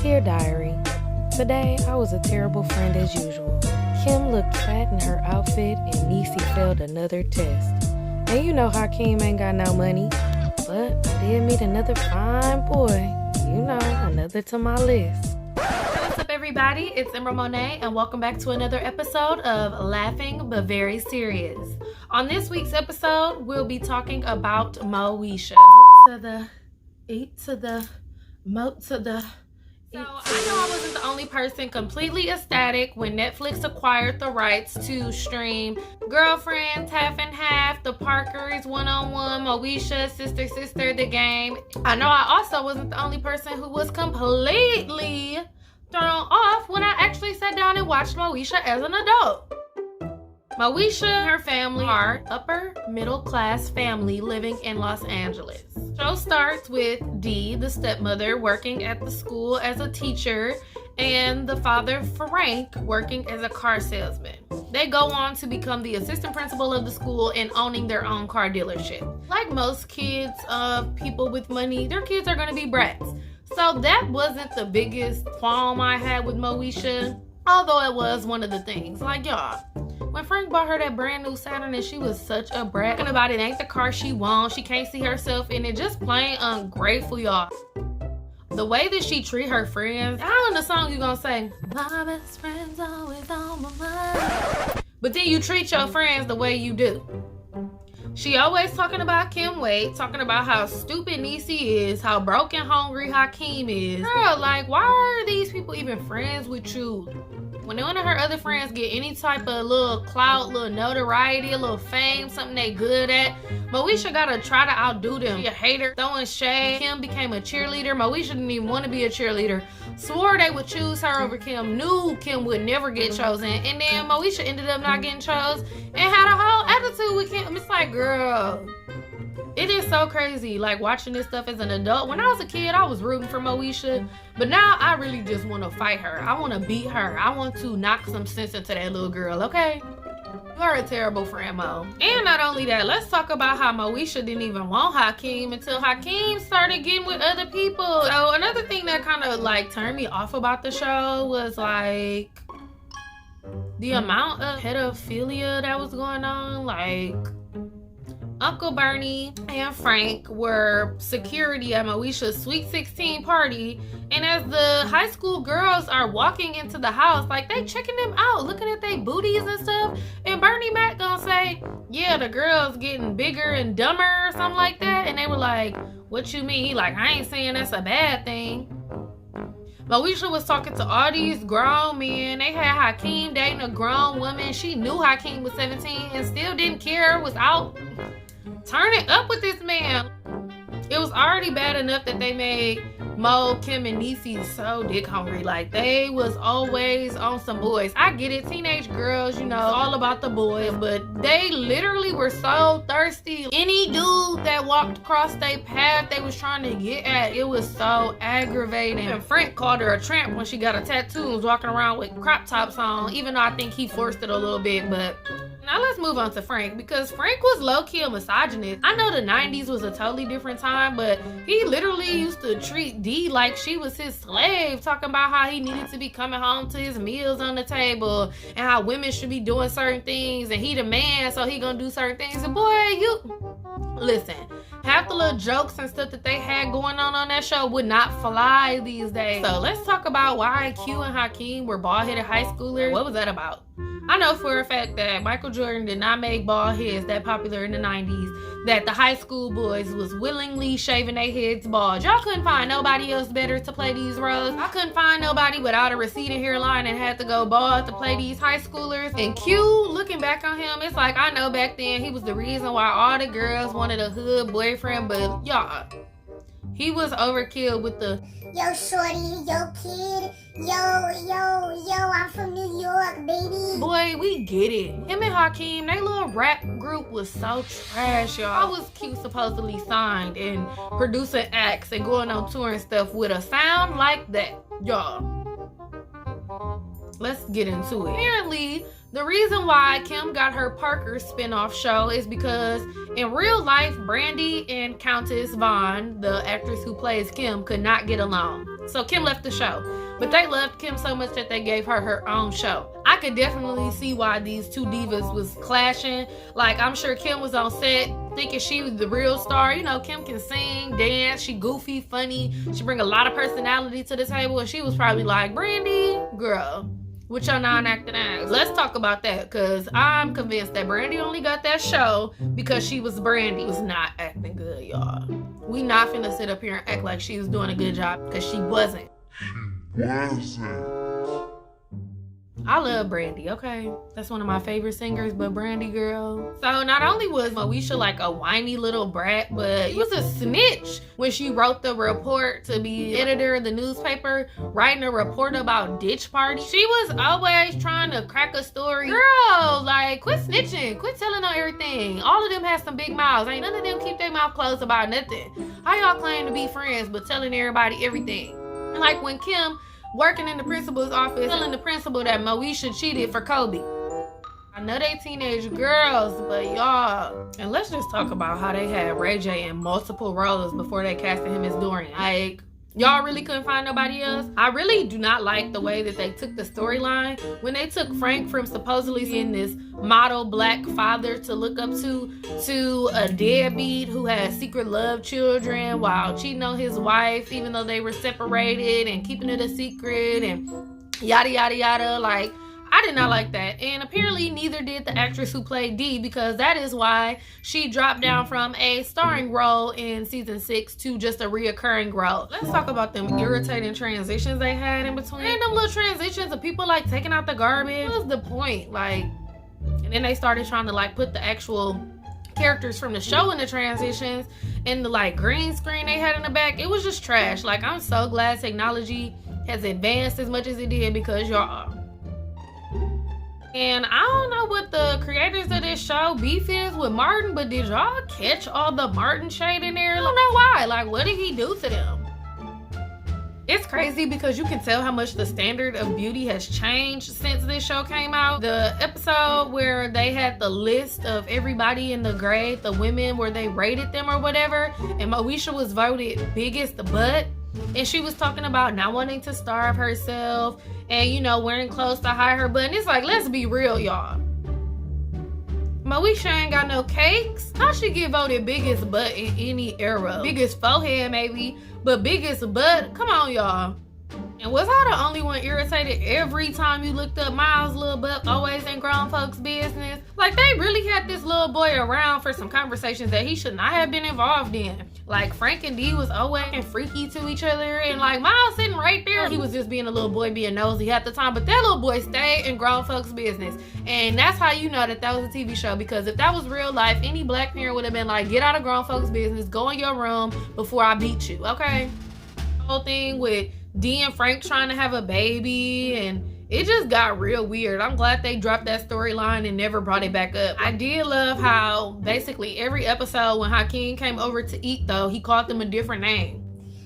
Dear Diary, today I was a terrible friend as usual. Kim looked fat in her outfit and Niecy failed another test. And you know Hakeem ain't got no money, but I did meet another fine boy. You know, another to my list. What's up everybody, it's emeraldmonet and welcome back to another episode of Laughing But Very Serious. On this week's episode, we'll be talking about Moesha. To the eight to the mo to the. So I know I wasn't the only person completely ecstatic when Netflix acquired the rights to stream Girlfriends, Half and Half, The Parkers, One-on-One, Moesha, Sister, The Game. I know I also wasn't the only person who was completely thrown off when I actually sat down and watched Moesha as an adult. Moesha and her family are upper middle class family living in Los Angeles. Show starts with Dee, the stepmother, working at the school as a teacher, and the father, Frank, working as a car salesman. They go on to become the assistant principal of the school and owning their own car dealership. Like most kids of people with money, their kids are going to be brats. So that wasn't the biggest qualm I had with Moesha, although it was one of the things. Like, y'all, when Frank bought her that brand new Saturn and she was such a brat, and about it ain't the car she wants, she can't see herself in it, just plain ungrateful, y'all. The way that she treat her friends, how in the song you gonna say, my best friend's always on my mind, but then you treat your friends the way you do. She always talking about Kim Wade, talking about how stupid Niecy is, how broken hungry Hakeem is. Girl, like, why are these people even friends with you? When one of her other friends get any type of little clout, little notoriety, a little fame, something they good at, Moesha gotta try to outdo them. She a hater, throwing shade. Kim became a cheerleader. Moesha didn't even want to be a cheerleader. Swore they would choose her over Kim. Knew Kim would never get chosen. And then Moesha ended up not getting chose and had a whole attitude with Kim. It's like, girl, it is so crazy, like, watching this stuff as an adult. When I was a kid, I was rooting for Moesha, but now I really just want to fight her. I want to beat her. I want to knock some sense into that little girl, okay? You're a terrible friend, Mo. And not only that, let's talk about how Moesha didn't even want Hakeem until Hakeem started getting with other people. So another thing that kind of, like, turned me off about the show was, like, the amount of pedophilia that was going on. Like, Uncle Bernie and Frank were security at Moesha's Sweet 16 party, and as the high school girls are walking into the house, like, they checking them out, looking at their booties and stuff, and Bernie Mac gonna say, yeah, the girl's getting bigger and dumber or something like that, and they were like, what you mean? He like, I ain't saying that's a bad thing. Moesha was talking to all these grown men. They had Hakeem dating a grown woman. She knew Hakeem was 17 and still didn't care, was out turning up with this man. It was already bad enough that they made Mo, Kim, and Niecy so dick hungry. Like, they was always on some boys. I get it, teenage girls, you know, all about the boys, but they literally were so thirsty. Any dude that walked across their path they was trying to get at, it was so aggravating. And Frank called her a tramp when she got a tattoo and was walking around with crop tops on, even though I think he forced it a little bit. But now let's move on to Frank, because Frank was low-key a misogynist. I know the 90s was a totally different time, but he literally used to treat Dee like she was his slave, talking about how he needed to be coming home to his meals on the table and how women should be doing certain things, and he the man, so he gonna do certain things. And boy, you listen, half the little jokes and stuff that they had going on that show would not fly these days. So let's talk about why Q and Hakeem were bald-headed high schoolers. What was that about? I know for a fact that Michael Jordan did not make bald heads that popular in the 90s, that the high school boys was willingly shaving their heads bald. Y'all couldn't find nobody else better to play these roles. I couldn't find nobody without a receding hairline and had to go bald to play these high schoolers. And Q, looking back on him, it's like, I know back then he was the reason why all the girls wanted a hood boyfriend, but y'all, he was overkill with the yo shorty, yo kid, yo, I'm from New York, baby. Boy, we get it. Him and Hakeem, their little rap group was so trash, y'all. How was Q supposedly signed and producing acts and going on tour and stuff with a sound like that, y'all? Let's get into it. Apparently, the reason why Kim got her Parker spinoff show is because in real life, Brandy and Countess Vaughn, the actress who plays Kim, could not get along. So Kim left the show. But they loved Kim so much that they gave her her own show. I could definitely see why these two divas was clashing. Like, I'm sure Kim was on set thinking she was the real star. You know, Kim can sing, dance, she goofy, funny. She bring a lot of personality to the table. And she was probably like, Brandy, girl, with your non-acting ass. Let's talk about that, because I'm convinced that Brandy only got that show because she was Brandy. Was not acting good, y'all. We not finna sit up here and act like she was doing a good job, because she wasn't. I love Brandy, okay? That's one of my favorite singers, but Brandy, girl. So not only was Moesha like a whiny little brat, but she was a snitch when she wrote the report to be editor of the newspaper, writing a report about ditch parties. She was always trying to crack a story. Girl, like, quit snitching. Quit telling on everything. All of them have some big mouths. Ain't none of them keep their mouth closed about nothing. How y'all claim to be friends but telling everybody everything? Like when Kim working in the principal's office telling the principal that Moesha cheated for Kobe. I know they teenage girls, but y'all. And let's just talk about how they had Ray J in multiple roles before they casted him as Dorian. Like, y'all really couldn't find nobody else? I really do not like the way that they took the storyline. When they took Frank from supposedly being this model black father to look up to a deadbeat who had secret love children while cheating on his wife, even though they were separated, and keeping it a secret and yada yada yada. Like, I did not like that. And apparently neither did the actress who played Dee, because that is why she dropped down from a starring role in season 6 to just a reoccurring role. Let's talk about them irritating transitions they had in between. Random little transitions of people like taking out the garbage. What was the point? Like, and then they started trying to like put the actual characters from the show in the transitions and the like green screen they had in the back. It was just trash. Like, I'm so glad technology has advanced as much as it did, because y'all. And I don't know what the creators of this show beef is with Martin, but did y'all catch all the Martin shade in there? I don't know why. Like, what did he do to them? It's crazy because you can tell how much the standard of beauty has changed since this show came out. The episode where they had the list of everybody in the grade, the women, where they rated them or whatever, and Moesha was voted biggest butt, and she was talking about not wanting to starve herself and, you know, wearing clothes to hide her butt. And it's like, let's be real, y'all. Moesha ain't got no cakes. How she get voted biggest butt in any era? Biggest forehead maybe, but biggest butt? Come on, y'all. And was I the only one irritated every time you looked up Miles' little butt always in grown folks' business? Like, they really had this little boy around for some conversations that he should not have been involved in. Like, Frank and Dee was always freaky to each other, and like Miles sitting right there, he was just being a little boy being nosy at the time, but that little boy stayed in grown folks' business. And that's how you know that that was a TV show, because if that was real life, any black parent would have been like, get out of grown folks' business, go in your room before I beat you, okay? The whole thing with Dee and Frank trying to have a baby, and it just got real weird. I'm glad they dropped that storyline and never brought it back up. I did love how basically every episode when Hakeem came over to eat, though, he called them a different name.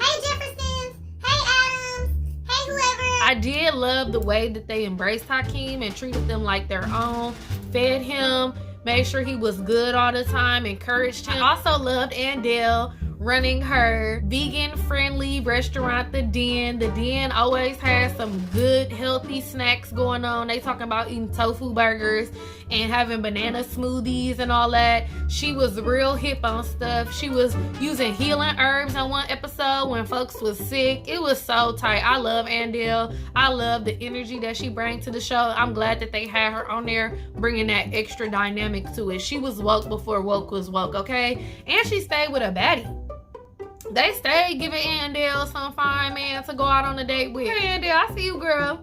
Hey Jeffersons, hey Adams, hey whoever. I did love the way that they embraced Hakeem and treated them like their own, fed him, made sure he was good all the time, encouraged him. I also loved Andell running her vegan-friendly restaurant, The Den. The Den always has some good, healthy snacks going on. They talking about eating tofu burgers and having banana smoothies and all that. She was real hip on stuff. She was using healing herbs on one episode when folks was sick. It was so tight. I love Andell. I love the energy that she brings to the show. I'm glad that they had her on there, bringing that extra dynamic to it. She was woke before woke was woke, okay? And she stayed with a baddie. They stayed giving Andell some fine man to go out on a date with. Hey, Andell, I see you, girl.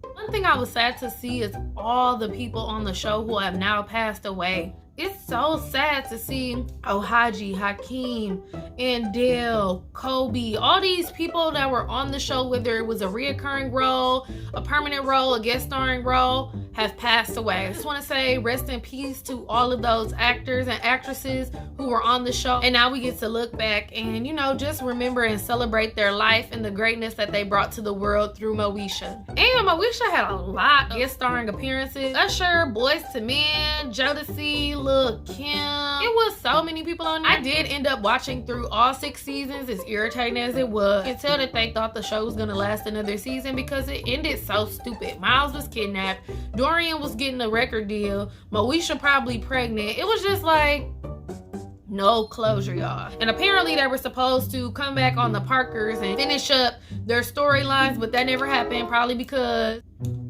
One thing I was sad to see is all the people on the show who have now passed away. It's so sad to see Ohaji, Hakeem, Andell, Kobe, all these people that were on the show, whether it was a reoccurring role, a permanent role, a guest starring role, have passed away. I just want to say rest in peace to all of those actors and actresses who were on the show. And now we get to look back and, you know, just remember and celebrate their life and the greatness that they brought to the world through Moesha. And Moesha had a lot of guest starring appearances. Usher, Boyz II Men, Jodeci, Lil Look, Kim. It was so many people on there. I did end up watching through all 6 seasons, as irritating as it was. You can tell that they thought the show was gonna last another season because it ended so stupid. Miles was kidnapped. Dorian was getting a record deal. Moesha probably pregnant. It was just like, no closure, y'all. And apparently they were supposed to come back on the Parkers and finish up their storylines, but that never happened, probably because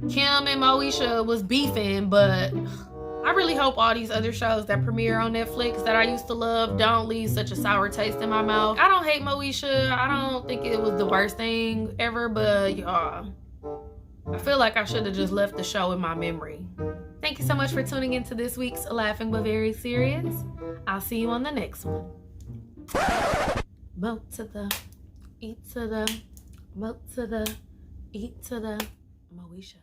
Kim and Moesha was beefing. But I really hope all these other shows that premiere on Netflix that I used to love don't leave such a sour taste in my mouth. I don't hate Moesha. I don't think it was the worst thing ever, but y'all, I feel like I should have just left the show in my memory. Thank you so much for tuning into this week's Laughing But Very Serious. I'll see you on the next one. Mo to the, E to the, Mo to the, E to the, Moesha.